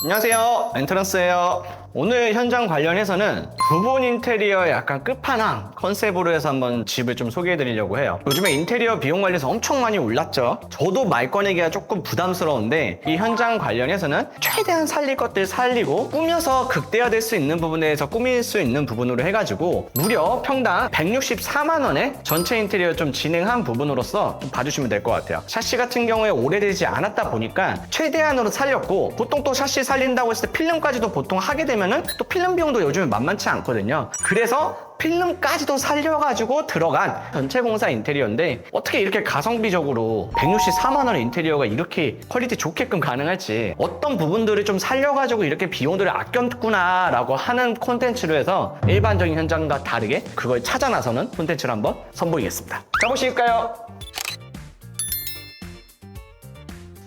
안녕하세요, 엔트런스예요. 오늘 현장 관련해서는 부분 인테리어의 약간 끝판왕 컨셉으로 해서 한번 집을 좀 소개해 드리려고 해요. 요즘에 인테리어 비용 관련해서 엄청 많이 올랐죠. 저도 말 꺼내기가 조금 부담스러운데 이 현장 관련해서는 최대한 살릴 것들 살리고 꾸며서 극대화될 수 있는 부분에 대해서 꾸밀 수 있는 부분으로 해가지고 무려 평당 164만 원에 전체 인테리어 좀 진행한 부분으로서 좀 봐주시면 될 것 같아요. 샤시 같은 경우에 오래되지 않았다 보니까 최대한으로 살렸고, 보통 또 샤시 살린다고 했을 때 필름까지도 보통 하게 되면은 또 필름 비용도 요즘에 만만치 않거든요. 그래서 필름까지도 살려가지고 들어간 전체 공사 인테리어인데, 어떻게 이렇게 가성비적으로 164만 원의 인테리어가 이렇게 퀄리티 좋게끔 가능할지, 어떤 부분들을 좀 살려가지고 이렇게 비용들을 아꼈구나 라고 하는 콘텐츠로 해서 일반적인 현장과 다르게 그걸 찾아 나서는 콘텐츠를 한번 선보이겠습니다. 가보실까요?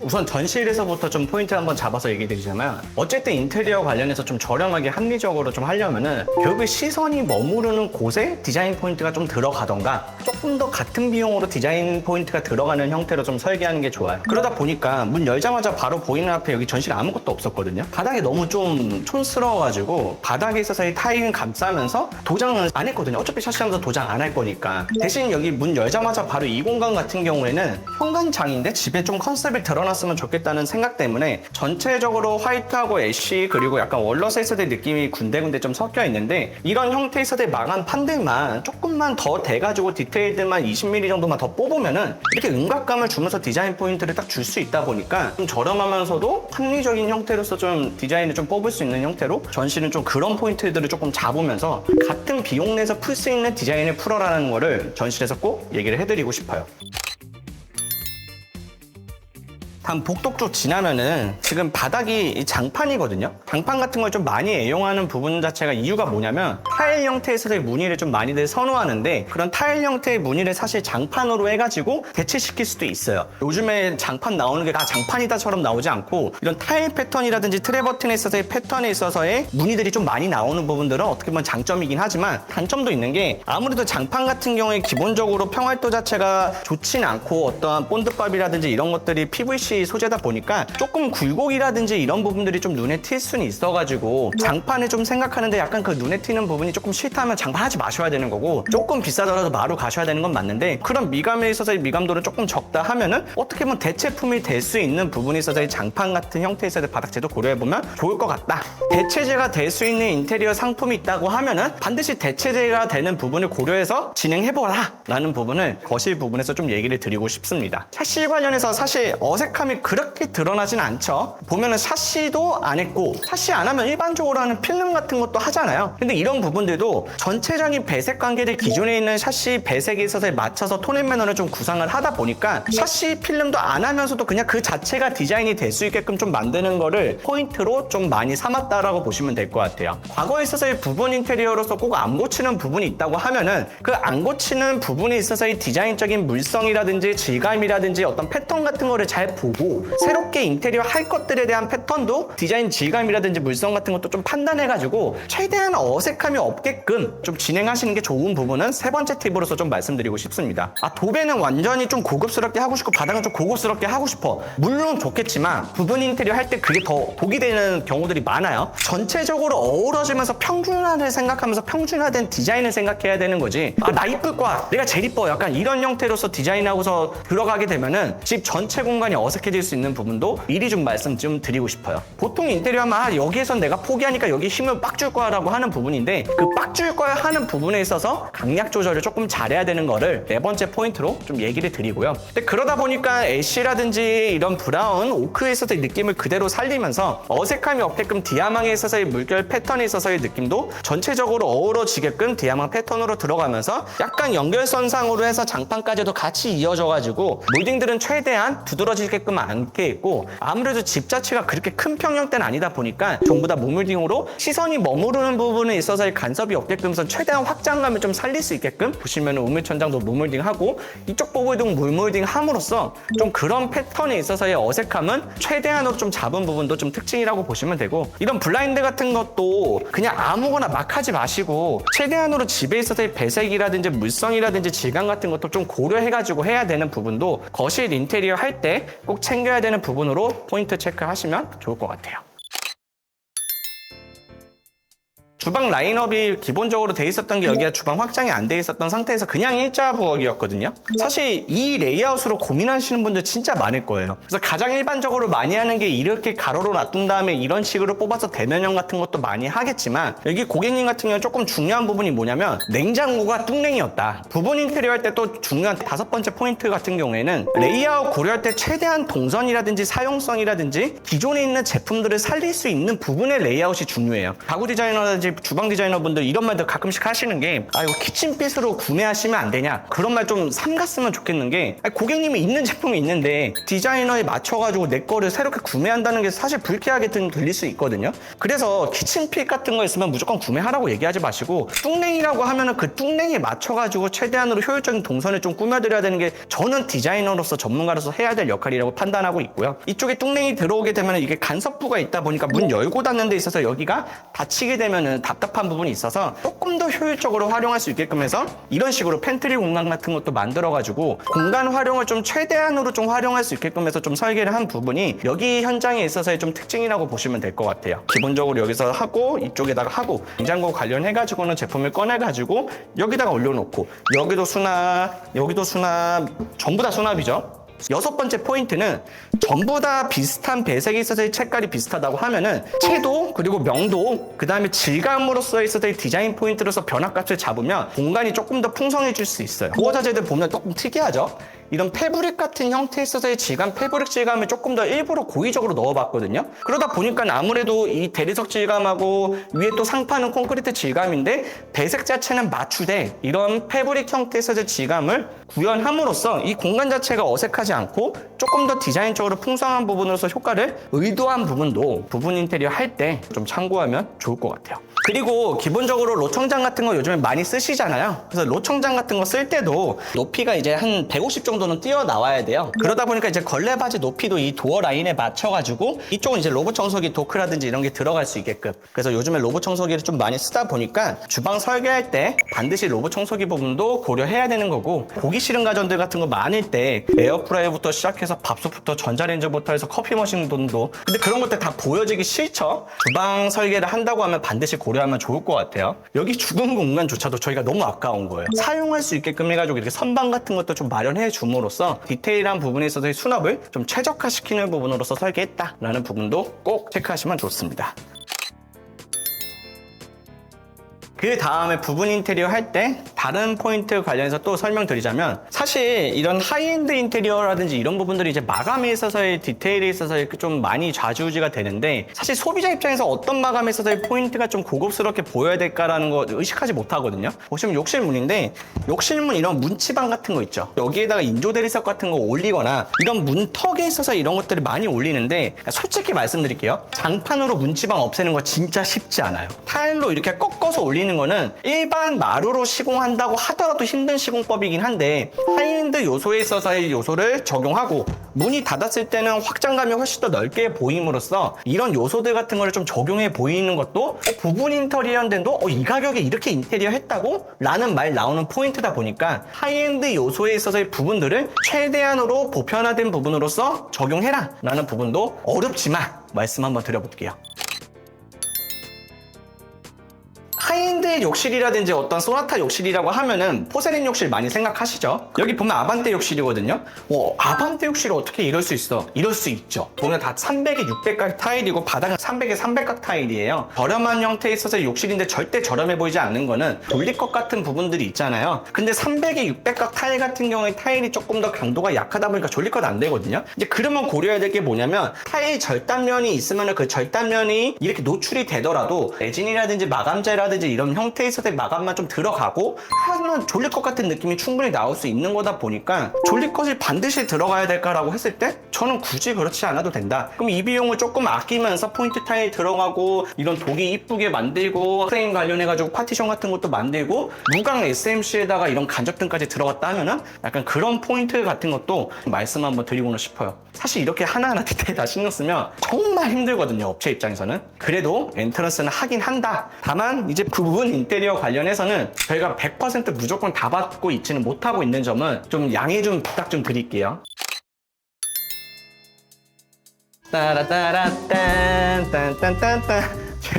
우선 전실에서부터 좀 포인트 한번 잡아서 얘기 드리자면, 어쨌든 인테리어 관련해서 좀 저렴하게 합리적으로 좀 하려면은 결국에 시선이 머무르는 곳에 디자인 포인트가 좀 들어가던가, 조금 더 같은 비용으로 디자인 포인트가 들어가는 형태로 좀 설계하는 게 좋아요. 그러다 보니까 문 열자마자 바로 보이는 앞에 여기 전실에 아무것도 없었거든요. 바닥이 너무 좀 촌스러워가지고 바닥에 있어서 이 타일은 감싸면서 도장은 안 했거든요. 어차피 샤시하면서 도장 안 할 거니까. 대신 여기 문 열자마자 바로 이 공간 같은 경우에는 현관장인데 집에 좀 컨셉을 드러났으면 좋겠다는 생각 때문에 전체적으로 화이트하고 애쉬 그리고 약간 월러스 에서드 느낌이 군데군데 좀 섞여 있는데, 이런 형태의 서대 마감 판들만 조금만 더 돼가지고 디테일들만 20mm 정도만 더 뽑으면은 이렇게 음각감을 주면서 디자인 포인트를 딱 줄 수 있다 보니까 좀 저렴하면서도 합리적인 형태로서 좀 디자인을 좀 뽑을 수 있는 형태로 전시는 좀 그런 포인트들을 조금 잡으면서 같은 비용 내에서 풀 수 있는 디자인을 풀어라는 거를 전실에서 꼭 얘기를 해드리고 싶어요. 다음 복도 쪽 지나면은 지금 바닥이 장판이거든요. 장판 같은 걸 좀 많이 애용하는 부분 자체가 이유가 뭐냐면, 타일 형태에서의 무늬를 좀 많이들 선호하는데, 그런 타일 형태의 무늬를 사실 장판으로 해가지고 대체시킬 수도 있어요. 요즘에 장판 나오는 게 다 장판이다처럼 나오지 않고, 이런 타일 패턴이라든지 트레 버튼에 있어서의 패턴에 있어서의 무늬들이 좀 많이 나오는 부분들은 어떻게 보면 장점이긴 하지만, 단점도 있는 게, 아무래도 장판 같은 경우에 기본적으로 평활도 자체가 좋진 않고 어떠한 본드밥이라든지 이런 것들이 PVC 소재다 보니까 조금 굴곡이라든지 이런 부분들이 좀 눈에 띌 수는 있어가지고, 장판을 좀 생각하는데 약간 그 눈에 띄는 부분이 조금 싫다면 장판 하지 마셔야 되는 거고, 조금 비싸더라도 마루 가셔야 되는 건 맞는데, 그런 미감에 있어서의 미감도는 조금 적다 하면은 어떻게 보면 대체품이 될 수 있는 부분에 있어서의 장판 같은 형태에서의 바닥재도 고려해보면 좋을 것 같다. 대체재가 될 수 있는 인테리어 상품이 있다고 하면은 반드시 대체재가 되는 부분을 고려해서 진행해보라 라는 부분을 거실 부분에서 좀 얘기를 드리고 싶습니다. 샤시 관련해서 사실 어색함이 그렇게 드러나진 않죠. 보면은 샤시도 안 했고, 샤시 안 하면 일반적으로 하는 필름 같은 것도 하잖아요. 근데 이런 부분들도 전체적인 배색 관계를 기존에 있는 샤시 배색에 있어서 맞춰서 톤 앤 매너를 좀 구상을 하다 보니까, 샤시 필름도 안 하면서도 그냥 그 자체가 디자인이 될 수 있게끔 좀 만드는 거를 포인트로 좀 많이 삼았다라고 보시면 될 것 같아요. 과거에 있어서의 부분 인테리어로서 꼭 안 고치는 부분이 있다고 하면은 그 안 고치는 부분에 있어서의 디자인적인 물성이라든지 질감이라든지 어떤 패턴 같은 거를 잘 보고, 새롭게 인테리어 할 것들에 대한 패턴도 디자인 질감이라든지 물성 같은 것도 좀 판단해가지고 최대한 어색함이 없게끔 좀 진행하시는 게 좋은 부분은 세 번째 팁으로서 좀 말씀드리고 싶습니다. 도배는 완전히 좀 고급스럽게 하고 싶고 바닥은 좀 고급스럽게 하고 싶어. 물론 좋겠지만 부분 인테리어 할 때 그게 더 독이 되는 경우들이 많아요. 전체적으로 어우러지면서 평준화를 생각하면서 평준화된 디자인을 생각해야 되는 거지, 나 이쁠 거야, 내가 제일 이뻐, 약간 이런 형태로서 디자인하고서 들어가게 되면은 집 전체 공간이 어색해질 수 있는 부분도 미리 좀 말씀 좀 드리고 싶어요. 보통 인테리어 하면 여기에선 내가 포기하니까 여기 힘을 빡 줄 거야 라고 하는 부분인데, 그 빡 줄 거야 하는 부분에 있어서 강약 조절을 조금 잘해야 되는 거를 네 번째 포인트로 좀 얘기를 드리고요. 근데 그러다 보니까 애쉬라든지 이런 브라운, 오크에 있어서의 느낌을 그대로 살리면서 어색함이 없게끔 디아망에 있어서의 물결 패턴에 있어서의 느낌도 전체적으로 어우러지게끔 디아망 패턴으로 들어가면서 약간 연결선상으로 해서 장판까지도 같이 이어져가지고 몰딩들은 최대한 두드러지게끔 않게 있고, 아무래도 집 자체가 그렇게 큰 평형대는 아니다 보니까 전부 다 무몰딩으로 시선이 머무르는 부분에 있어서의 간섭이 없게끔 해서 최대한 확장감을 좀 살릴 수 있게끔 보시면 우물천장도 무몰딩하고 이쪽 보고도 무몰딩 함으로써 좀 그런 패턴에 있어서의 어색함은 최대한으로 좀 잡은 부분도 좀 특징이라고 보시면 되고, 이런 블라인드 같은 것도 그냥 아무거나 막 하지 마시고 최대한으로 집에 있어서의 배색이라든지 물성이라든지 질감 같은 것도 좀 고려해가지고 해야 되는 부분도 거실 인테리어 할 때 꼭 챙겨야 되는 부분으로 포인트 체크하시면 좋을 것 같아요. 주방 라인업이 기본적으로 돼 있었던 게 여기가 주방 확장이 안 돼 있었던 상태에서 그냥 일자 부엌이었거든요. 사실 이 레이아웃으로 고민하시는 분들 진짜 많을 거예요. 그래서 가장 일반적으로 많이 하는 게 이렇게 가로로 놔둔 다음에 이런 식으로 뽑아서 대면형 같은 것도 많이 하겠지만, 여기 고객님 같은 경우는 조금 중요한 부분이 뭐냐면 냉장고가 뚱냉이였다. 부분 인테리어 할 때 또 중요한 5번째 포인트 같은 경우에는 레이아웃 고려할 때 최대한 동선이라든지 사용성이라든지 기존에 있는 제품들을 살릴 수 있는 부분의 레이아웃이 중요해요. 가구 디자이너라든지 주방 디자이너분들 이런 말들 가끔씩 하시는 게, 이거 키친핏으로 구매하시면 안 되냐, 그런 말 좀 삼갔으면 좋겠는 게, 고객님이 있는 제품이 있는데 디자이너에 맞춰가지고 내 거를 새롭게 구매한다는 게 사실 불쾌하게 들릴 수 있거든요. 그래서 키친핏 같은 거 있으면 무조건 구매하라고 얘기하지 마시고, 뚱냉이라고 하면은 그 뚱냉이에 맞춰가지고 최대한으로 효율적인 동선을 좀 꾸며드려야 되는 게 저는 디자이너로서 전문가로서 해야 될 역할이라고 판단하고 있고요. 이쪽에 뚱냉이 들어오게 되면 이게 간섭부가 있다 보니까 문 열고 닫는 데 있어서 여기가 닫히게 되면은 답답한 부분이 있어서 조금 더 효율적으로 활용할 수 있게끔 해서 이런 식으로 팬트리 공간 같은 것도 만들어가지고 공간 활용을 좀 최대한으로 좀 활용할 수 있게끔 해서 좀 설계를 한 부분이 여기 현장에 있어서의 좀 특징이라고 보시면 될 것 같아요. 기본적으로 여기서 하고 이쪽에다가 하고 냉장고 관련해가지고는 제품을 꺼내가지고 여기다가 올려놓고 여기도 수납, 여기도 수납, 전부 다 수납이죠. 6번째 포인트는 전부 다 비슷한 배색에 있어서의 색깔이 비슷하다고 하면은 채도 그리고 명도 그 다음에 질감으로서 있어서의 디자인 포인트로서 변화값을 잡으면 공간이 조금 더 풍성해질 수 있어요. 도어 자재들 보면 조금 특이하죠. 이런 패브릭 같은 형태에 있어서의 질감, 패브릭 질감을 조금 더 일부러 고의적으로 넣어봤거든요. 그러다 보니까 아무래도 이 대리석 질감하고 위에 또 상판은 콘크리트 질감인데 배색 자체는 맞추되 이런 패브릭 형태에 있어서의 질감을 구현함으로써 이 공간 자체가 어색하지 않고 조금 더 디자인적으로 풍성한 부분으로서 효과를 의도한 부분도 부분 인테리어 할 때 좀 참고하면 좋을 것 같아요. 그리고 기본적으로 로청장 같은 거 요즘에 많이 쓰시잖아요. 그래서 로청장 같은 거 쓸 때도 높이가 이제 한 150 정도는 뛰어나와야 돼요. 그러다 보니까 이제 걸레바지 높이도 이 도어 라인에 맞춰가지고 이쪽은 이제 로봇 청소기 도크라든지 이런 게 들어갈 수 있게끔, 그래서 요즘에 로봇 청소기를 좀 많이 쓰다 보니까 주방 설계할 때 반드시 로봇 청소기 부분도 고려해야 되는 거고, 보기 싫은 가전들 같은 거 많을 때 에어프라이어부터 시작해서 밥솥부터 전자레인지부터 해서 커피 머신도, 근데 그런 것들 다 보여지기 싫죠. 주방 설계를 한다고 하면 반드시 고려하면 좋을 것 같아요. 여기 죽은 공간조차도 저희가 너무 아까운 거예요. 사용할 수 있게끔 해가지고 이렇게 선반 같은 것도 좀 마련해 줌으로써 디테일한 부분에 있어서의 수납을 좀 최적화시키는 부분으로서 설계했다라는 부분도 꼭 체크하시면 좋습니다. 그 다음에 부분 인테리어 할 때 다른 포인트 관련해서 또 설명드리자면, 사실 이런 하이엔드 인테리어라든지 이런 부분들이 이제 마감에 있어서의 디테일에 있어서 좀 많이 좌지우지가 되는데, 사실 소비자 입장에서 어떤 마감에 있어서의 포인트가 좀 고급스럽게 보여야 될까라는 거 의식하지 못하거든요. 보시면 욕실문인데, 욕실문 이런 문치방 같은 거 있죠. 여기에다가 인조 대리석 같은 거 올리거나 이런 문턱에 있어서 이런 것들을 많이 올리는데, 솔직히 말씀드릴게요. 장판으로 문치방 없애는 거 진짜 쉽지 않아요. 타일로 이렇게 꺾어서 올리는 거는 일반 마루로 시공한다고 하더라도 힘든 시공법이긴 한데, 하이엔드 요소에 있어서의 요소를 적용하고 문이 닫았을 때는 확장감이 훨씬 더 넓게 보임으로써 이런 요소들 같은 거를 좀 적용해 보이는 것도 부분 인테리어인데도 이 가격에 이렇게 인테리어 했다고? 라는 말 나오는 포인트다 보니까 하이엔드 요소에 있어서의 부분들을 최대한으로 보편화된 부분으로서 적용해라 라는 부분도 어렵지만 말씀 한번 드려볼게요. 하이엔드의 욕실이라든지 어떤 소나타 욕실이라고 하면은 포세린 욕실 많이 생각하시죠? 여기 보면 아반떼 욕실이거든요. 아반떼 욕실이 어떻게 이럴 수 있어? 이럴 수 있죠. 보면 다 300에 600각 타일이고 바닥은 300에 300각 타일이에요. 저렴한 형태에 있어서 욕실인데 절대 저렴해 보이지 않는 거는 돌리컵 같은 부분들이 있잖아요. 근데 300에 600각 타일 같은 경우에 타일이 조금 더 강도가 약하다 보니까 졸리컷 안 되거든요. 이제 그러면 고려해야 될 게 뭐냐면, 타일 절단면이 있으면 그 절단면이 이렇게 노출이 되더라도 레진이라든지 마감재라든지 이런 형태에 있어서 마감만 좀 들어가고 하면 졸리컷 같은 느낌이 충분히 나올 수 있는 거다 보니까, 졸리컷이 반드시 들어가야 될까라고 했을 때 저는 굳이 그렇지 않아도 된다. 그럼 이 비용을 조금 아끼면서 포인트 타일 들어가고 이런 독이 이쁘게 만들고 프레임 관련해가지고 파티션 같은 것도 만들고 무광 SMC에다가 이런 간접등까지 들어갔다 하면은 약간 그런 포인트 같은 것도 말씀 한번 드리고는 싶어요. 사실 이렇게 하나하나 디테일 다 신경 쓰면 정말 힘들거든요, 업체 입장에서는. 그래도 엔트런스는 하긴 한다. 다만 이제 그 부분 인테리어 관련해서는 저희가 100% 무조건 다 받고 있지는 못하고 있는 점은 좀 양해 좀 부탁 좀 드릴게요. 따라따라딴 딴딴딴딴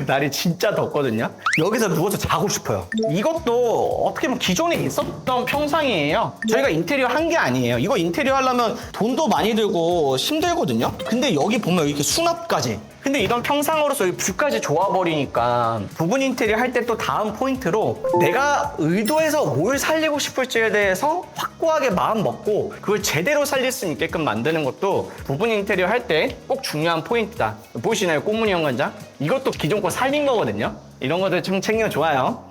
날이 진짜 덥거든요. 여기서 누워서 자고 싶어요. 이것도 어떻게 보면 기존에 있었던 평상이에요. 저희가 인테리어 한 게 아니에요. 이거 인테리어 하려면 돈도 많이 들고 힘들거든요. 근데 여기 보면 이렇게 수납까지. 근데 이런 평상으로서 여기 뷰까지 좋아버리니까 부분 인테리어 할 때 또 다음 포인트로 내가 의도해서 뭘 살리고 싶을지에 대해서 확고하게 마음 먹고 그걸 제대로 살릴 수 있게끔 만드는 것도 부분 인테리어 할 때 꼭 중요한 포인트다. 보이시나요? 꽃무늬 현관장? 이것도 기존 거 살린 거거든요. 이런 것들 좀 챙기면 좋아요.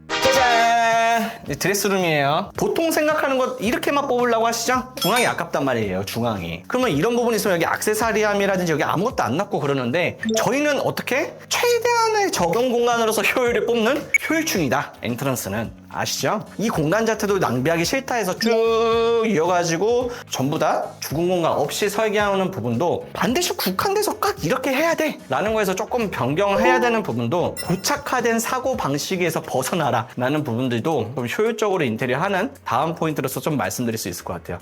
짜잔! 드레스룸이에요. 보통 생각하는 것 이렇게만 뽑으려고 하시죠? 중앙이 아깝단 말이에요, 중앙이. 그러면 이런 부분이 있으면 여기 액세서리함이라든지 여기 아무것도 안 넣고 그러는데 저희는 어떻게? 최대한의 적용 공간으로서 효율을 뽑는 효율충이다, 엔트런스는. 아시죠? 이 공간 자체도 낭비하기 싫다 해서 쭉 이어가지고 전부 다 죽은 공간 없이 설계하는 부분도 반드시 국한돼서 꼭 이렇게 해야 돼 라는 거에서 조금 변경해야 되는 부분도 고착화된 사고 방식에서 벗어나라 라는 부분들도 좀 효율적으로 인테리어 하는 다음 포인트로서 좀 말씀드릴 수 있을 것 같아요.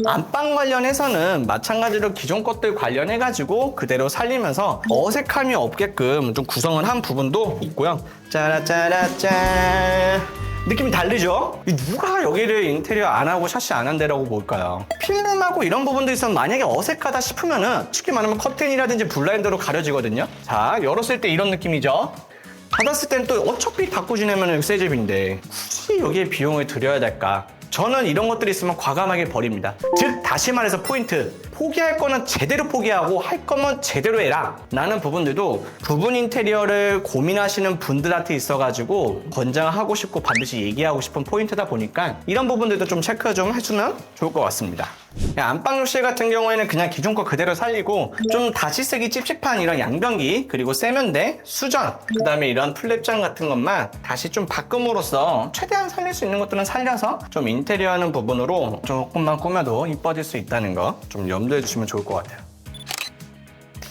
안방 관련해서는 마찬가지로 기존 것들 관련해가지고 그대로 살리면서 어색함이 없게끔 좀 구성을 한 부분도 있고요. 짜라짜라짠. 느낌이 다르죠? 누가 여기를 인테리어 안 하고 샤시 안 한 데라고 볼까요? 필름하고 이런 부분도 있으면 만약에 어색하다 싶으면은 쉽게 말하면 커튼이라든지 블라인드로 가려지거든요. 자, 열었을 때 이런 느낌이죠. 닫았을 땐 또 어차피 닫고 지내면 새 집인데 굳이 여기에 비용을 들여야 될까? 저는 이런 것들이 있으면 과감하게 버립니다. 즉 다시 말해서 포인트, 포기할 거는 제대로 포기하고 할 거면 제대로 해라 라는 부분들도 부분 인테리어를 고민하시는 분들한테 있어가지고 권장하고 싶고 반드시 얘기하고 싶은 포인트다 보니까 이런 부분들도 좀 체크 좀 해주면 좋을 것 같습니다. 안방 욕실 같은 경우에는 그냥 기존 거 그대로 살리고 좀 다시 쓰기 찝찝한 이런 양변기, 그리고 세면대, 수전, 그 다음에 이런 플랩장 같은 것만 다시 좀 바꿈으로써 최대한 살릴 수 있는 것들은 살려서 좀 인테리어 하는 부분으로 조금만 꾸며도 이뻐질 수 있다는 거 좀 염두해 주시면 좋을 것 같아요.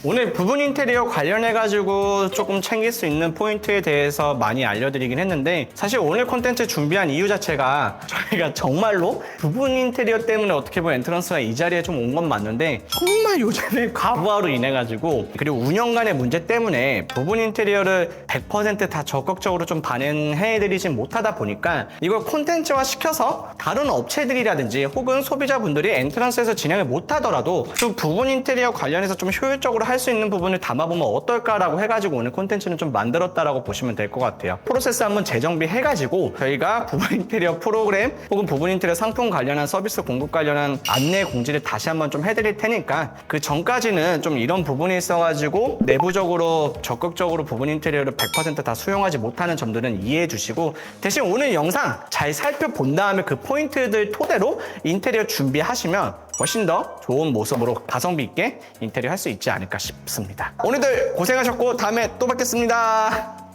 오늘 부분 인테리어 관련해가지고 조금 챙길 수 있는 포인트에 대해서 많이 알려드리긴 했는데 사실 오늘 콘텐츠 준비한 이유 자체가 저희가 정말로 부분 인테리어 때문에 어떻게 보면 엔트런스가 이 자리에 좀 온 건 맞는데 정말 요즘에 과부하로 인해가지고 그리고 운영간의 문제 때문에 부분 인테리어를 100% 다 적극적으로 좀 반영해드리진 못하다 보니까 이걸 콘텐츠화 시켜서 다른 업체들이라든지 혹은 소비자분들이 엔트런스에서 진행을 못하더라도 좀 부분 인테리어 관련해서 좀 효율적으로 할 수 있는 부분을 담아보면 어떨까라고 해가지고 오늘 콘텐츠는 좀 만들었다라고 보시면 될 것 같아요. 프로세스 한번 재정비해가지고 저희가 부분 인테리어 프로그램 혹은 부분 인테리어 상품 관련한 서비스 공급 관련한 안내 공지를 다시 한번 좀 해드릴 테니까 그 전까지는 좀 이런 부분이 있어가지고 내부적으로 적극적으로 부분 인테리어를 100% 다 수용하지 못하는 점들은 이해해 주시고 대신 오늘 영상 잘 살펴본 다음에 그 포인트들 토대로 인테리어 준비하시면 훨씬 더 좋은 모습으로 가성비 있게 인테리어 할 수 있지 않을까 싶습니다. 오늘들 고생하셨고 다음에 또 뵙겠습니다.